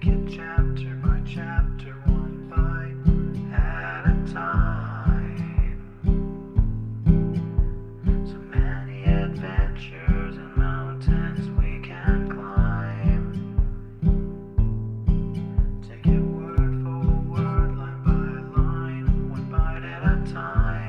it chapter by chapter, one bite at a time. So many adventures and mountains we can climb. Take it word for word, line by line, one bite at a time.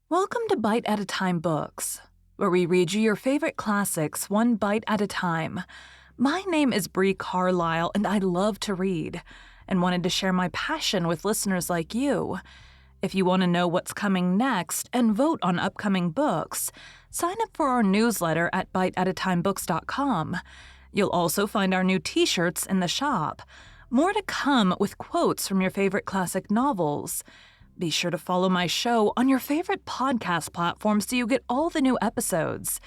Welcome to Bite at a Time Books, where we read you your favorite classics one bite at a time. My name is Bree Carlisle, and I love to read, and wanted to share my passion with listeners like you. If you want to know what's coming next and vote on upcoming books, sign up for our newsletter at biteatatimebooks.com. You'll also find our new t-shirts in the shop. More to come with quotes from your favorite classic novels. Be sure to follow my show on your favorite podcast platform so you get all the new episodes.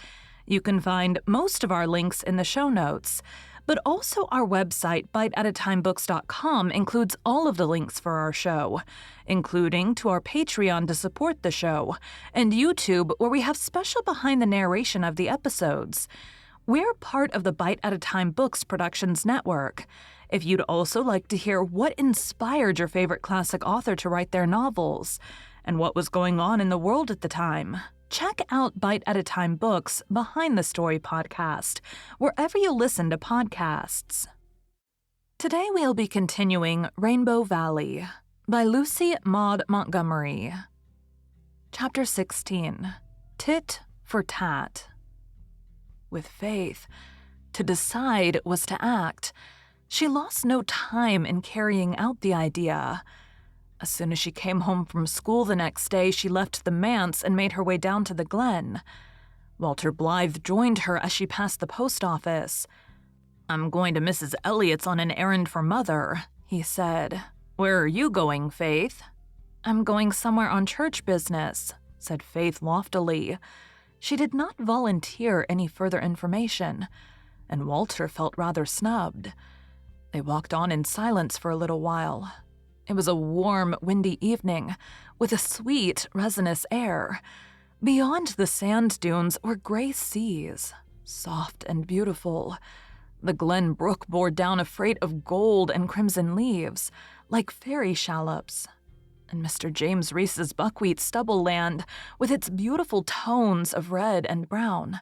You can find most of our links in the show notes, but also our website, biteatatimebooks.com, includes all of the links for our show, including to our Patreon to support the show, and YouTube, where we have special behind the narration of the episodes. We're part of the Bite at a Time Books Productions Network. If you'd also like to hear what inspired your favorite classic author to write their novels, and what was going on in the world at the time, check out Bite at a Time Books Behind the Story podcast, wherever you listen to podcasts. Today we'll be continuing Rainbow Valley by Lucy Maud Montgomery. Chapter 16, Tit for Tat. With Faith, to decide was to act. She lost no time in carrying out the idea. As soon as she came home from school the next day, she left the manse and made her way down to the glen. Walter Blythe joined her as she passed the post office. "I'm going to Mrs. Elliott's on an errand for Mother," he said. "Where are you going, Faith?" "I'm going somewhere on church business," said Faith loftily. She did not volunteer any further information, and Walter felt rather snubbed. They walked on in silence for a little while. It was a warm, windy evening, with a sweet, resinous air. Beyond the sand dunes were gray seas, soft and beautiful. The Glen Brook bore down a freight of gold and crimson leaves, like fairy shallops. And Mr. James Reese's buckwheat stubble land, with its beautiful tones of red and brown.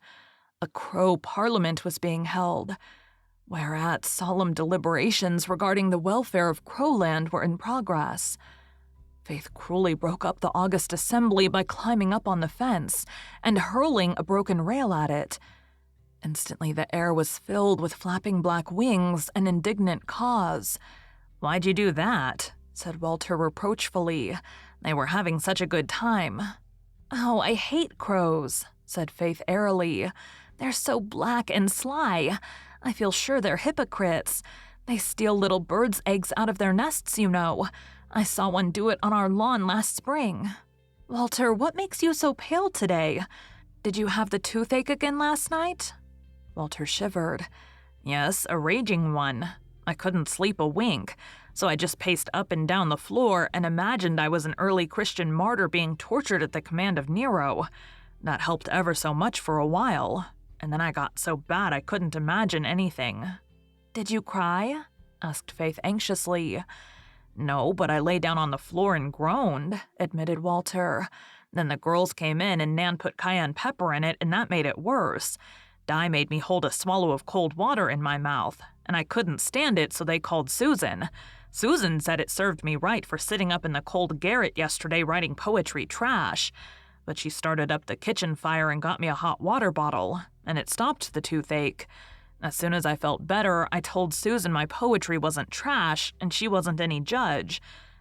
A Crow Parliament was being held, whereat solemn deliberations regarding the welfare of Crowland were in progress. Faith cruelly broke up the august assembly by climbing up on the fence and hurling a broken rail at it. Instantly the air was filled with flapping black wings and indignant caws. "Why'd you do that?" said Walter reproachfully. "They were having such a good time." "Oh, I hate crows," said Faith airily. "They're so black and sly. I feel sure they're hypocrites. They steal little birds' eggs out of their nests, you know. I saw one do it on our lawn last spring." "Walter, what makes you so pale today? Did you have the toothache again last night?" Walter shivered. "Yes, a raging one. I couldn't sleep a wink, so I just paced up and down the floor and imagined I was an early Christian martyr being tortured at the command of Nero. That helped ever so much for a while. And then I got so bad I couldn't imagine anything." "Did you cry?" asked Faith anxiously. "No, but I lay down on the floor and groaned," admitted Walter. "Then the girls came in and Nan put cayenne pepper in it, and that made it worse. Di made me hold a swallow of cold water in my mouth, and I couldn't stand it, so they called Susan. Susan said it served me right for sitting up in the cold garret yesterday writing poetry trash. But she started up the kitchen fire and got me a hot water bottle, and it stopped the toothache. As soon as I felt better, I told Susan my poetry wasn't trash, and she wasn't any judge.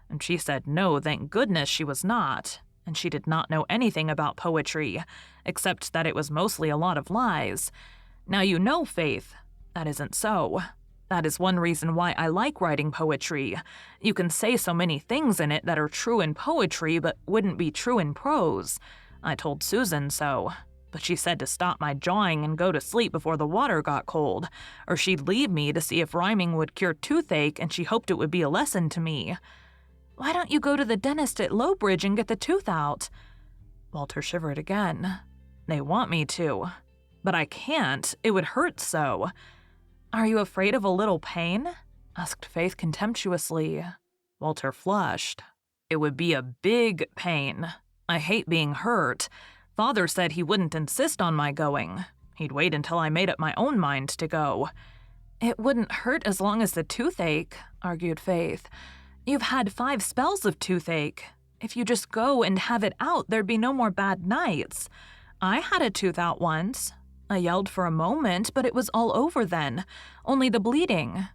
And she said no, thank goodness she was not. And she did not know anything about poetry, except that it was mostly a lot of lies. Now you know, Faith, that isn't so. That is one reason why I like writing poetry. You can say so many things in it that are true in poetry but wouldn't be true in prose. I told Susan so, but she said to stop my jawing and go to sleep before the water got cold, or she'd leave me to see if rhyming would cure toothache, and she hoped it would be a lesson to me. Why don't you go to the dentist at Lowbridge and get the tooth out? Walter shivered again. They want me to, but I can't. It would hurt so. Are you afraid of a little pain? Asked Faith contemptuously. Walter flushed. It would be a big pain. I hate being hurt. Father said he wouldn't insist on my going. He'd wait until I made up my own mind to go. It wouldn't hurt as long as the toothache, argued Faith. You've had 5 spells of toothache. If you just go and have it out, there'd be no more bad nights. I had a tooth out once. I yelled for a moment, but it was all over then. Only the bleeding.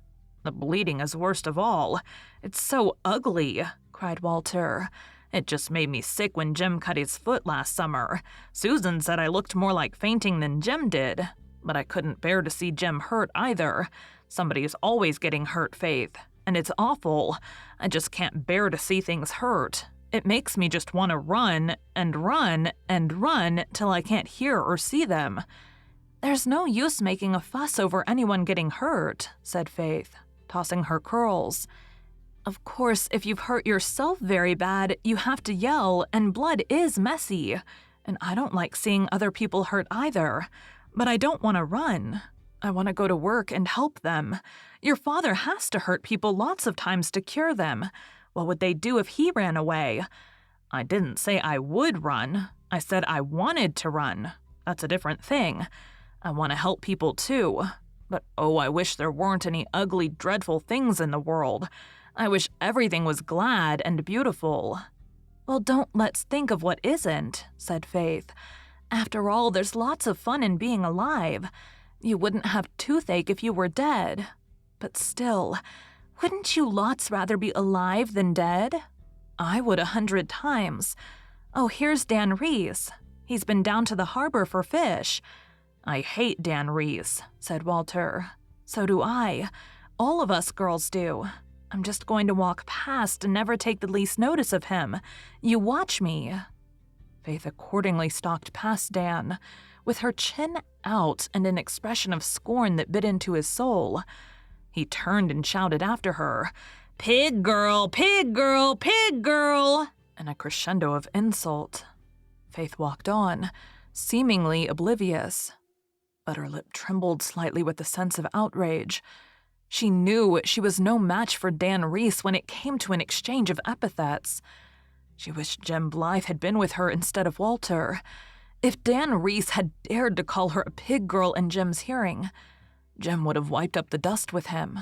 The bleeding is worst of all. It's so ugly, cried Walter. It just made me sick when Jim cut his foot last summer. Susan said I looked more like fainting than Jim did, but I couldn't bear to see Jim hurt either. Somebody's always getting hurt, Faith, and it's awful. I just can't bear to see things hurt. It makes me just want to run and run and run till I can't hear or see them. There's no use making a fuss over anyone getting hurt, said Faith, tossing her curls. Of course, if you've hurt yourself very bad, you have to yell, and blood is messy. And I don't like seeing other people hurt either. But I don't want to run. I want to go to work and help them. Your father has to hurt people lots of times to cure them. What would they do if he ran away? I didn't say I would run. I said I wanted to run. That's a different thing. I want to help people too. But oh, I wish there weren't any ugly, dreadful things in the world. I wish everything was glad and beautiful. Well, don't let's think of what isn't, said Faith. After all, there's lots of fun in being alive. You wouldn't have toothache if you were dead. But still, wouldn't you lots rather be alive than dead? I would 100 times. Oh, here's Dan Reese. He's been down to the harbor for fish. I hate Dan Reese, said Walter. So do I. All of us girls do. I'm just going to walk past and never take the least notice of him. You watch me. Faith accordingly stalked past Dan, with her chin out and an expression of scorn that bit into his soul. He turned and shouted after her, "Pig girl, pig girl, pig girl!" in a crescendo of insult. Faith walked on, seemingly oblivious, but her lip trembled slightly with a sense of outrage. She knew she was no match for Dan Reese when it came to an exchange of epithets. She wished Jim Blythe had been with her instead of Walter. If Dan Reese had dared to call her a pig girl in Jim's hearing, Jim would have wiped up the dust with him.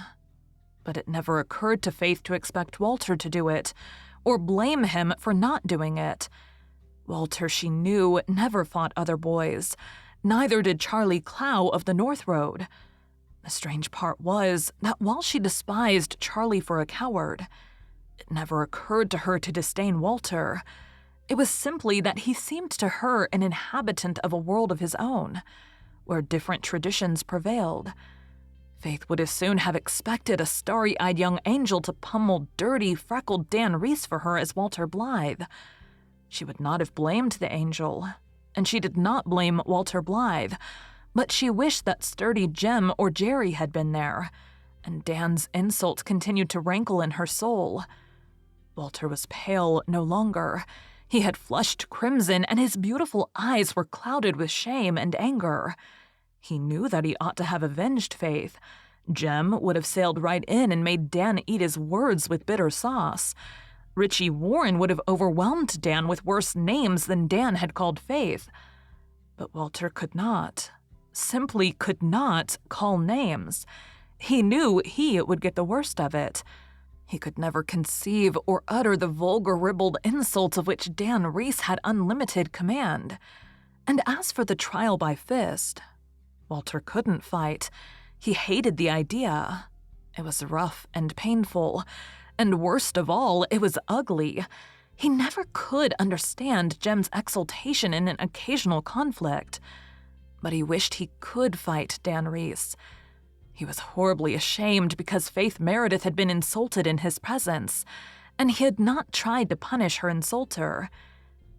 But it never occurred to Faith to expect Walter to do it, or blame him for not doing it. Walter, she knew, never fought other boys. Neither did Charlie Clow of the North Road. The strange part was that while she despised Charlie for a coward, it never occurred to her to disdain Walter. It was simply that he seemed to her an inhabitant of a world of his own, where different traditions prevailed. Faith would as soon have expected a starry-eyed young angel to pummel dirty, freckled Dan Reese for her as Walter Blythe. She would not have blamed the angel, and she did not blame Walter Blythe, but she wished that sturdy Jim or Jerry had been there, and Dan's insult continued to rankle in her soul. Walter was pale no longer. He had flushed crimson, and his beautiful eyes were clouded with shame and anger. He knew that he ought to have avenged Faith. Jim would have sailed right in and made Dan eat his words with bitter sauce. Richie Warren would have overwhelmed Dan with worse names than Dan had called Faith. But Walter could not, simply could not call names. He knew he would get the worst of it. He could never conceive or utter the vulgar, ribald insults of which Dan Reese had unlimited command. And as for the trial by fist, Walter couldn't fight. He hated the idea. It was rough and painful, and worst of all, it was ugly. He never could understand Jem's exultation in an occasional conflict, but he wished he could fight Dan Reese. He was horribly ashamed because Faith Meredith had been insulted in his presence, and he had not tried to punish her insulter.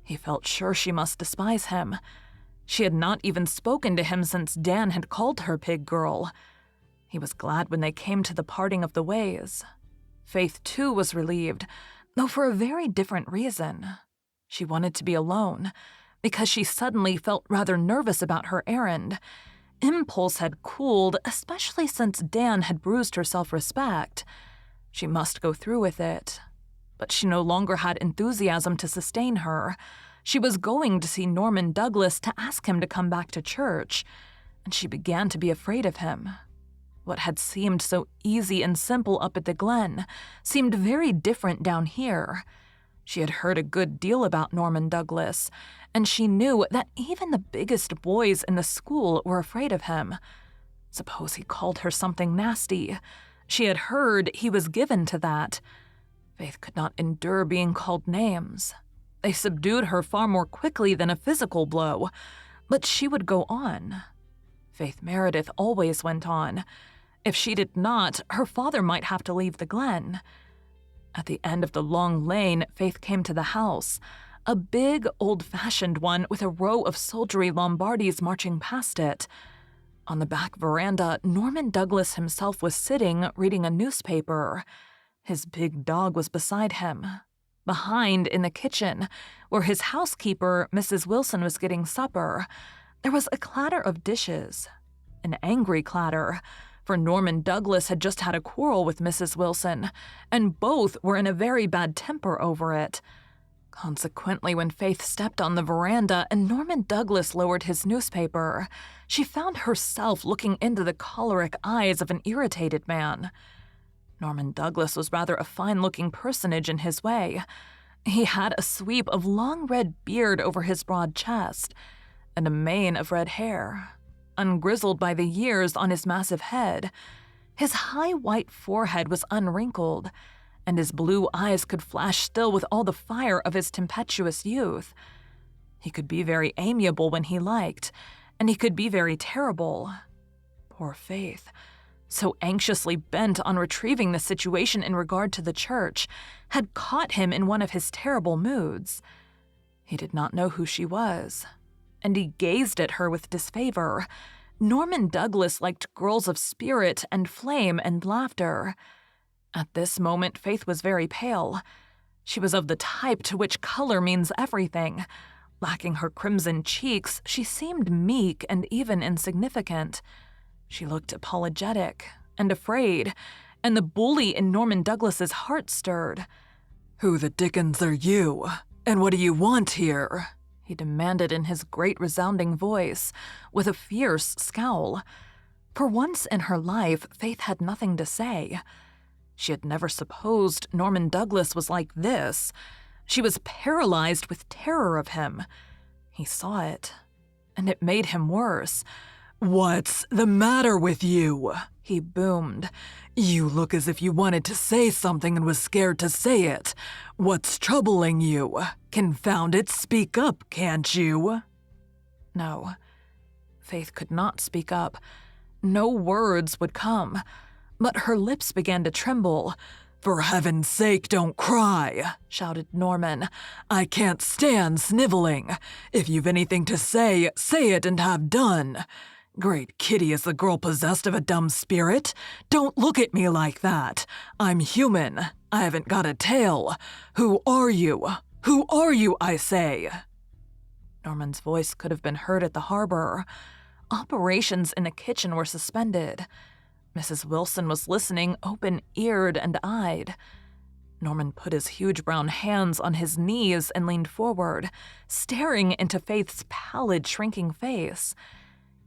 He felt sure she must despise him. She had not even spoken to him since Dan had called her pig girl. He was glad when they came to the parting of the ways. Faith, too, was relieved, though for a very different reason. She wanted to be alone, because she suddenly felt rather nervous about her errand. Impulse had cooled, especially since Dan had bruised her self-respect. She must go through with it. But she no longer had enthusiasm to sustain her. She was going to see Norman Douglas to ask him to come back to church, and she began to be afraid of him. What had seemed so easy and simple up at the Glen seemed very different down here. She had heard a good deal about Norman Douglas, and she knew that even the biggest boys in the school were afraid of him. Suppose he called her something nasty. She had heard he was given to that. Faith could not endure being called names. They subdued her far more quickly than a physical blow, but she would go on. Faith Meredith always went on. If she did not, her father might have to leave the Glen. At the end of the long lane, Faith came to the house, a big, old-fashioned one with a row of soldiery Lombardis marching past it. On the back veranda, Norman Douglas himself was sitting, reading a newspaper. His big dog was beside him. Behind, in the kitchen, where his housekeeper, Mrs. Wilson, was getting supper, there was a clatter of dishes. An angry clatter, for Norman Douglas had just had a quarrel with Mrs. Wilson, and both were in a very bad temper over it. Consequently, when Faith stepped on the veranda and Norman Douglas lowered his newspaper, she found herself looking into the choleric eyes of an irritated man. Norman Douglas was rather a fine-looking personage in his way. He had a sweep of long red beard over his broad chest, and a mane of red hair, ungrizzled by the years on his massive head. His high white forehead was unwrinkled, and his blue eyes could flash still with all the fire of his tempestuous youth. He could be very amiable when he liked, and he could be very terrible. Poor Faith, so anxiously bent on retrieving the situation in regard to the church, had caught him in one of his terrible moods. He did not know who she was, and he gazed at her with disfavor. Norman Douglas liked girls of spirit and flame and laughter. At this moment, Faith was very pale. She was of the type to which color means everything. Lacking her crimson cheeks, she seemed meek and even insignificant. She looked apologetic and afraid, and the bully in Norman Douglas's heart stirred. "Who the dickens are you? And what do you want here?" he demanded in his great resounding voice, with a fierce scowl. For once in her life, Faith had nothing to say. She had never supposed Norman Douglas was like this. She was paralyzed with terror of him. He saw it, and it made him worse. "What's the matter with you?" he boomed. "You look as if you wanted to say something and was scared to say it. What's troubling you? Confound it, speak up, can't you?" No. Faith could not speak up. No words would come, but her lips began to tremble. "For heaven's sake, don't cry," shouted Norman. "I can't stand sniveling. If you've anything to say, say it and have done. Great Kitty, is the girl possessed of a dumb spirit? Don't look at me like that. I'm human. I haven't got a tail. Who are you? Who are you, I say?" Norman's voice could have been heard at the harbor. Operations in the kitchen were suspended. Mrs. Wilson was listening, open-eared and eyed. Norman put his huge brown hands on his knees and leaned forward, staring into Faith's pallid, shrinking face.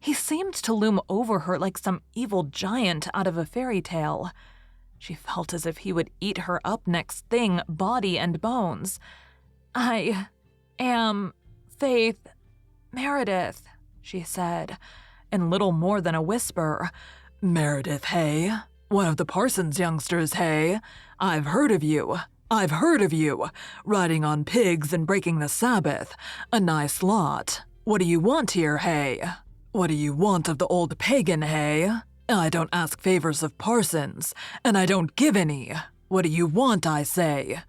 He seemed to loom over her like some evil giant out of a fairy tale. She felt as if he would eat her up next thing, body and bones. "I am Faith Meredith," she said, in little more than a whisper. "Meredith, hey? One of the Parsons youngsters, hey? I've heard of you. I've heard of you. Riding on pigs and breaking the Sabbath. A nice lot. What do you want here, hey? What do you want of the old pagan, hey? I don't ask favors of Parsons, and I don't give any. What do you want, I say?"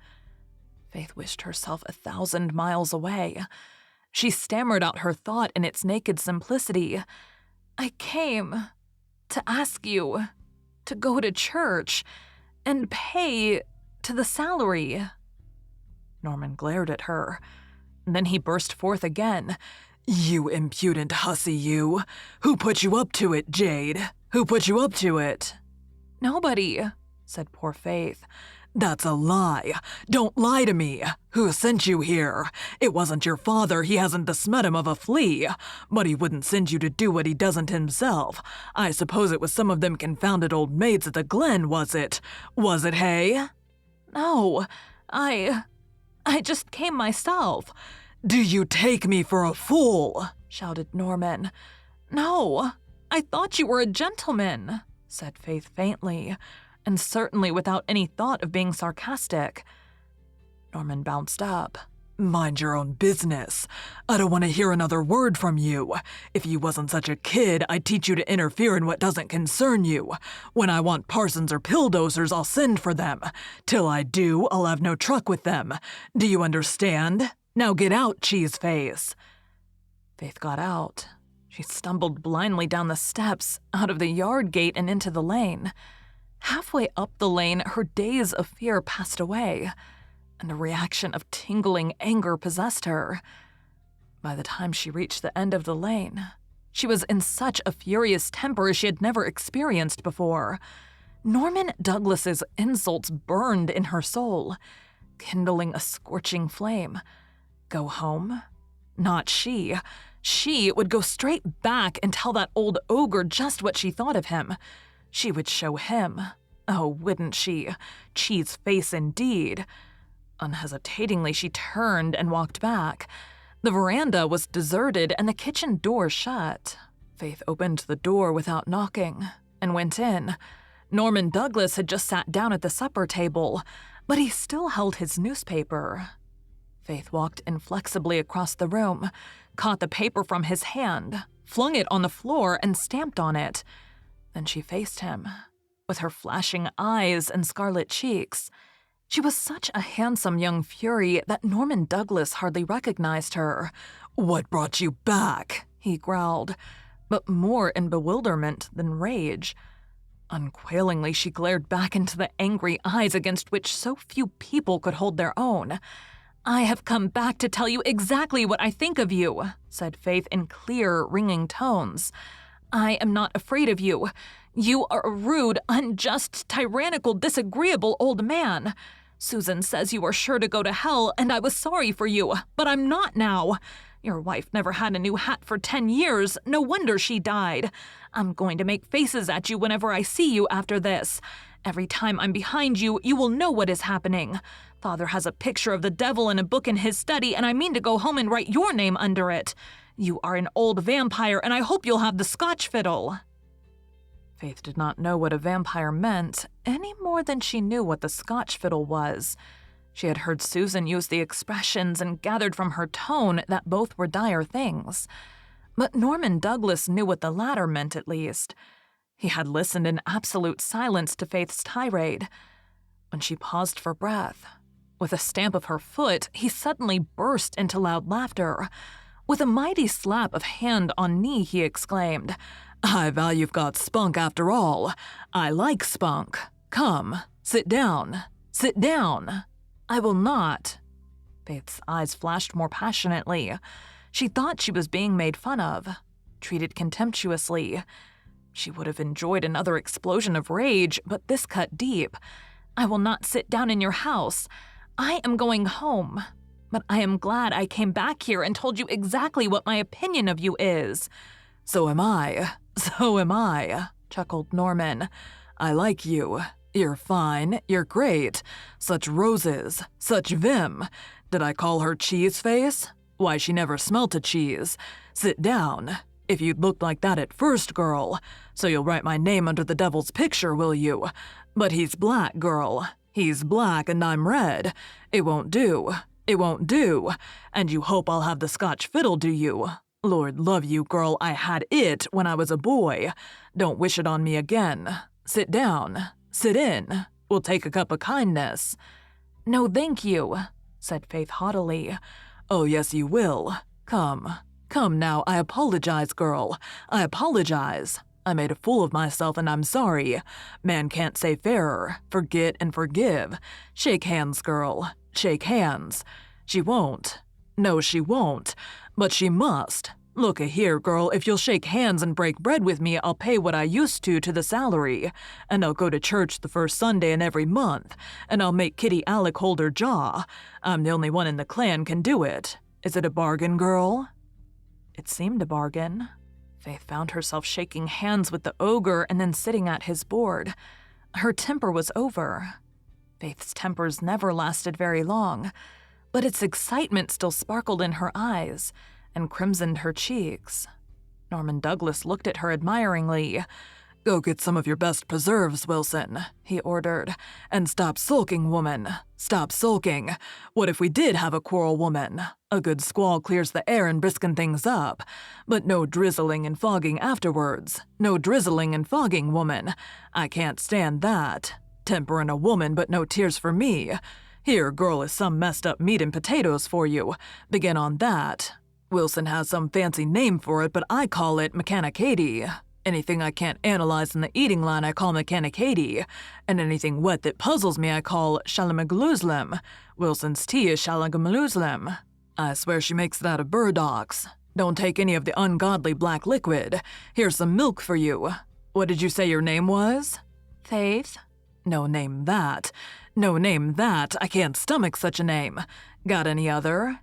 Faith wished herself 1,000 miles away. She stammered out her thought in its naked simplicity. I came to ask you to go to church and pay to the salary. Norman glared at her. Then he burst forth again. You impudent hussy, you. Who put you up to it, Jade? Who put you up to it? Nobody, said poor Faith. That's a lie. Don't lie to me. Who sent you here? It wasn't your father. He hasn't the smetum of a flea. But he wouldn't send you to do what he doesn't himself. I suppose it was some of them confounded old maids at the Glen, was it? Was it, hey? No, I just came myself. Do you take me for a fool? Shouted Norman. No, I thought you were a gentleman, said Faith faintly, and certainly without any thought of being sarcastic. Norman bounced up. Mind your own business. I don't want to hear another word from you. If you wasn't such a kid, I'd teach you to interfere in what doesn't concern you. When I want parsons or pill dosers, I'll send for them. Till I do, I'll have no truck with them. Do you understand? Now get out, cheese face. Faith got out. She stumbled blindly down the steps, out of the yard gate and into the lane. Halfway up the lane, her daze of fear passed away, and a reaction of tingling anger possessed her. By the time she reached the end of the lane, she was in such a furious temper as she had never experienced before. Norman Douglas's insults burned in her soul, kindling a scorching flame. Go home? Not she. She would go straight back and tell that old ogre just what she thought of him. She would show him. Oh, wouldn't she? Cheese face indeed. Unhesitatingly, she turned and walked back. The veranda was deserted and the kitchen door shut. Faith opened the door without knocking and went in. Norman Douglas had just sat down at the supper table, but he still held his newspaper. Faith walked inflexibly across the room, caught the paper from his hand, flung it on the floor, and stamped on it. Then she faced him, with her flashing eyes and scarlet cheeks. She was such a handsome young fury that Norman Douglas hardly recognized her. What brought you back? He growled, but more in bewilderment than rage. Unquailingly, she glared back into the angry eyes against which so few people could hold their own. I have come back to tell you exactly what I think of you, said Faith in clear, ringing tones. I am not afraid of you. You are a rude, unjust, tyrannical, disagreeable old man. Susan says you are sure to go to hell, and I was sorry for you, but I'm not now. Your wife never had a new hat for 10 years. No wonder she died. I'm going to make faces at you whenever I see you after this. Every time I'm behind you, you will know what is happening. Father has a picture of the devil in a book in his study, and I mean to go home and write your name under it. You are an old vampire, and I hope you'll have the Scotch fiddle. Faith did not know what a vampire meant, any more than she knew what the Scotch fiddle was. She had heard Susan use the expressions and gathered from her tone that both were dire things. But Norman Douglas knew what the latter meant, at least. He had listened in absolute silence to Faith's tirade. When she paused for breath, with a stamp of her foot, he suddenly burst into loud laughter. With a mighty slap of hand on knee, he exclaimed, I vow you've got spunk after all. I like spunk. Come, sit down. Sit down. I will not. Faith's eyes flashed more passionately. She thought she was being made fun of, treated contemptuously. She would have enjoyed another explosion of rage, but this cut deep. I will not sit down in your house. I am going home. But I am glad I came back here and told you exactly what my opinion of you is. So am I, chuckled Norman. I like you. You're fine, you're great. Such roses, such vim. Did I call her cheese face? Why, she never smelt a cheese. Sit down. If you'd looked like that at first, girl. So you'll write my name under the devil's picture, will you? But he's black, girl. He's black and I'm red. It won't do. It won't do. And you hope I'll have the Scotch fiddle, do you? Lord love you, girl, I had it when I was a boy. Don't wish it on me again. Sit down. Sit in. We'll take a cup of kindness. No, thank you. said Faith haughtily. Oh, yes, you will. Come now, I apologize, girl. I apologize. I made a fool of myself and I'm sorry. Man can't say fairer. Forget and forgive. Shake hands, girl. Shake hands. She won't. No, she won't. But she must. Look-a here, girl, if you'll shake hands and break bread with me, I'll pay what I used to the salary. And I'll go to church the first Sunday in every month. And I'll make Kitty Alec hold her jaw. I'm the only one in the clan can do it. Is it a bargain, girl? It seemed a bargain. Faith found herself shaking hands with the ogre and then sitting at his board. Her temper was over. Faith's tempers never lasted very long, but its excitement still sparkled in her eyes and crimsoned her cheeks. Norman Douglas looked at her admiringly. Go get some of your best preserves, Wilson, he ordered. And stop sulking, woman. Stop sulking. What if we did have a quarrel, woman? A good squall clears the air and brisken things up. But no drizzling and fogging afterwards. No drizzling and fogging, woman. I can't stand that. Temper in a woman, but no tears for me. Here, girl, is some messed up meat and potatoes for you. Begin on that. Wilson has some fancy name for it, but I call it mechanicady. Anything I can't analyze in the eating line I call mechanicady, and anything wet that puzzles me I call shalamagaloozlem. Wilson's tea is shalamagaloozlem. I swear she makes that of burdocks. Don't take any of the ungodly black liquid. Here's some milk for you. What did you say your name was? Faith? No name that. No name that. I can't stomach such a name. Got any other?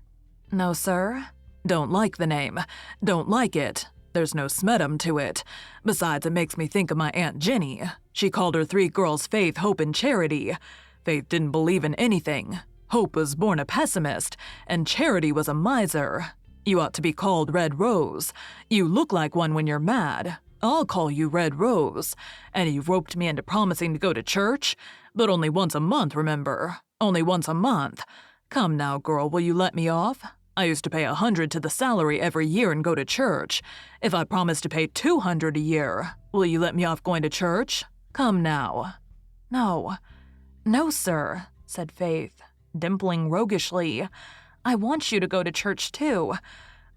No, sir. Don't like the name. Don't like it. There's no smedum to it. Besides, it makes me think of my Aunt Jenny. She called her 3 girls Faith, Hope, and Charity. Faith didn't believe in anything. Hope was born a pessimist, and Charity was a miser. You ought to be called Red Rose. You look like one when you're mad. I'll call you Red Rose. And you roped me into promising to go to church? But only once a month, remember. Only once a month. Come now, girl, will you let me off? I used to pay $100 to the salary every year and go to church. If I promise to pay $200 a year, will you let me off going to church? Come now. No. No, sir, said Faith, dimpling roguishly. I want you to go to church, too.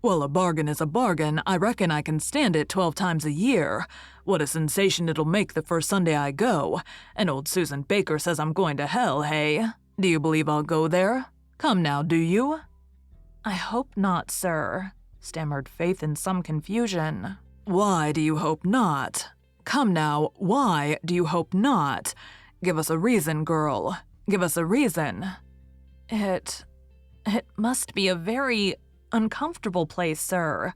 Well, a bargain is a bargain. I reckon I can stand it 12 times a year. What a sensation it'll make the first Sunday I go. And old Susan Baker says I'm going to hell, hey? Do you believe I'll go there? Come now, do you? I hope not, sir, stammered Faith in some confusion. Why do you hope not? Come now, why do you hope not? Give us a reason, girl. Give us a reason. It must be a very uncomfortable place, sir.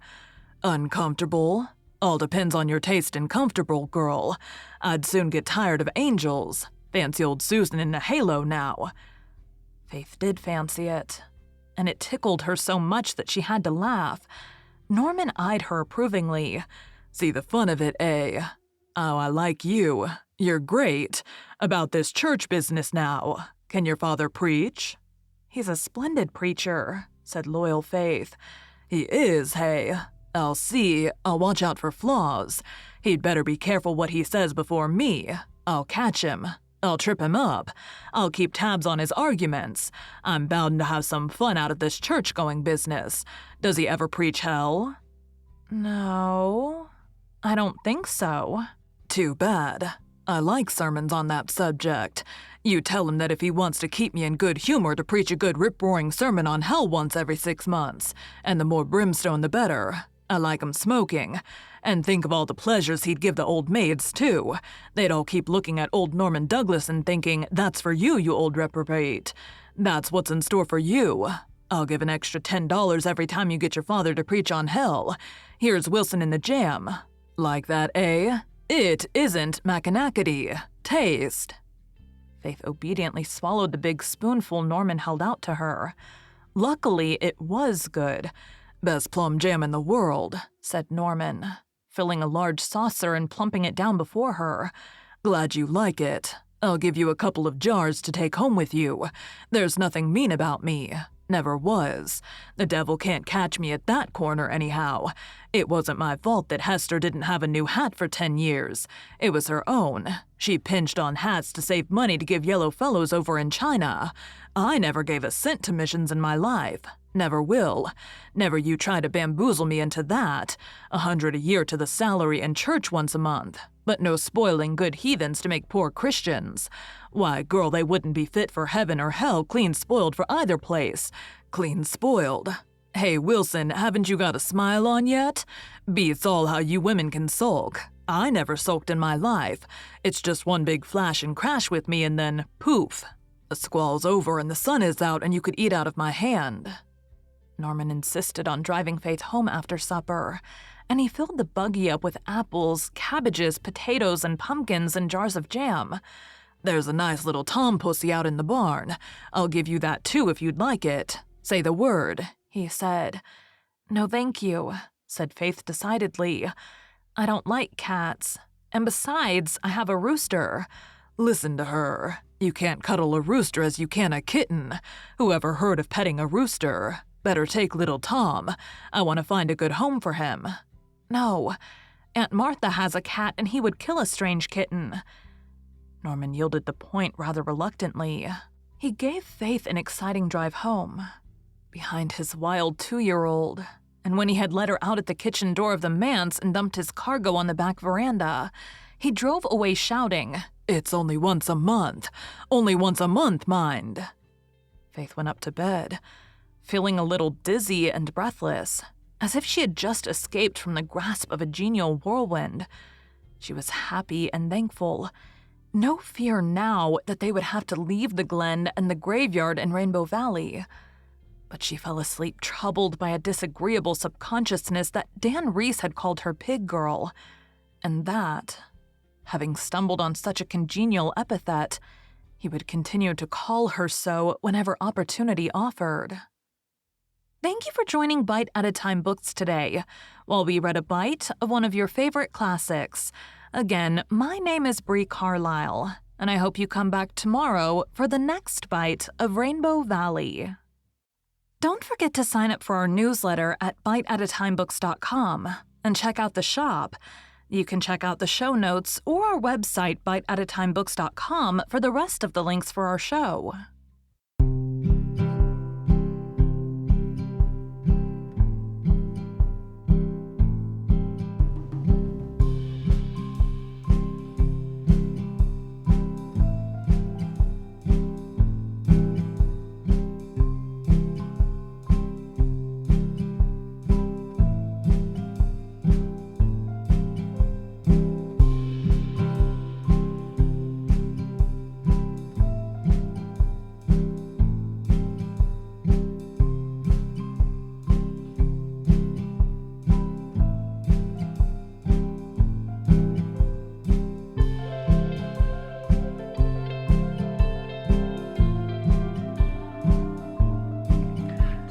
Uncomfortable? All depends on your taste in comfortable, girl. I'd soon get tired of angels. Fancy old Susan in a halo now. Faith did fancy it, and it tickled her so much that she had to laugh. Norman eyed her approvingly. See the fun of it, eh? Oh, I like you. You're great. About this church business now. Can your father preach? He's a splendid preacher, said loyal Faith. He is, hey? I'll see. I'll watch out for flaws. He'd better be careful what he says before me. I'll catch him. I'll trip him up. I'll keep tabs on his arguments. I'm bound to have some fun out of this church-going business. Does he ever preach hell? No, I don't think so. Too bad. I like sermons on that subject. You tell him that if he wants to keep me in good humor to preach a good rip-roaring sermon on hell once every 6 months, and the more brimstone the better. I like him smoking. And think of all the pleasures he'd give the old maids, too. They'd all keep looking at old Norman Douglas and thinking, that's for you, you old reprobate. That's what's in store for you. I'll give an extra $10 every time you get your father to preach on hell. Here's Wilson in the jam. Like that, eh? It isn't macanackety. Taste. Faith obediently swallowed the big spoonful Norman held out to her. Luckily, it was good. Best plum jam in the world, said Norman, filling a large saucer and plumping it down before her. Glad you like it. I'll give you a couple of jars to take home with you. There's nothing mean about me. Never was. The devil can't catch me at that corner anyhow. It wasn't my fault that Hester didn't have a new hat for 10 years. It was her own. She pinched on hats to save money to give yellow fellows over in China. I never gave a cent to missions in my life. Never will. Never you try to bamboozle me into that. $100 a year to the salary and church once a month. But no spoiling good heathens to make poor Christians. Why, girl, they wouldn't be fit for heaven or hell, clean spoiled for either place. Clean spoiled. Hey, Wilson, haven't you got a smile on yet? Beats all how you women can sulk. I never sulked in my life. It's just one big flash and crash with me and then, poof. The squall's over and the sun is out and you could eat out of my hand. Norman insisted on driving Faith home after supper, and he filled the buggy up with apples, cabbages, potatoes, and pumpkins and jars of jam. There's a nice little tom pussy out in the barn. I'll give you that too if you'd like it. Say the word, he said. No, thank you, said Faith decidedly. I don't like cats. And besides, I have a rooster. Listen to her. You can't cuddle a rooster as you can a kitten. Whoever heard of petting a rooster? Better take little Tom. I want to find a good home for him. No, Aunt Martha has a cat and he would kill a strange kitten. Norman yielded the point rather reluctantly. He gave Faith an exciting drive home, behind his wild 2-year-old, and when he had let her out at the kitchen door of the manse and dumped his cargo on the back veranda, he drove away shouting, "It's only once a month. Only once a month, mind." Faith went up to bed, feeling a little dizzy and breathless, as if she had just escaped from the grasp of a genial whirlwind. She was happy and thankful. No fear now that they would have to leave the Glen and the graveyard in Rainbow Valley. But she fell asleep troubled by a disagreeable subconsciousness that Dan Reese had called her pig girl, and that, having stumbled on such a congenial epithet, he would continue to call her so whenever opportunity offered. Thank you for joining Bite at a Time Books today, while we read a bite of one of your favorite classics. Again, my name is Bree Carlisle, and I hope you come back tomorrow for the next bite of Rainbow Valley. Don't forget to sign up for our newsletter at biteatatimebooks.com and check out the shop. You can check out the show notes or our website, biteatatimebooks.com, for the rest of the links for our show.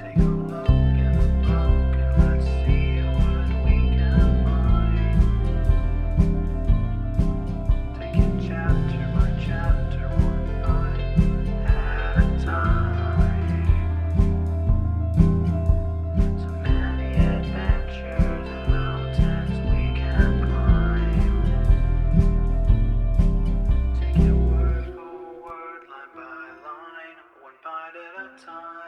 Take a look in the book and let's see what we can find. Taking chapter by chapter, one bite at a time. So many adventures and mountains we can climb. Take it word for word, line by line, one bite at a time.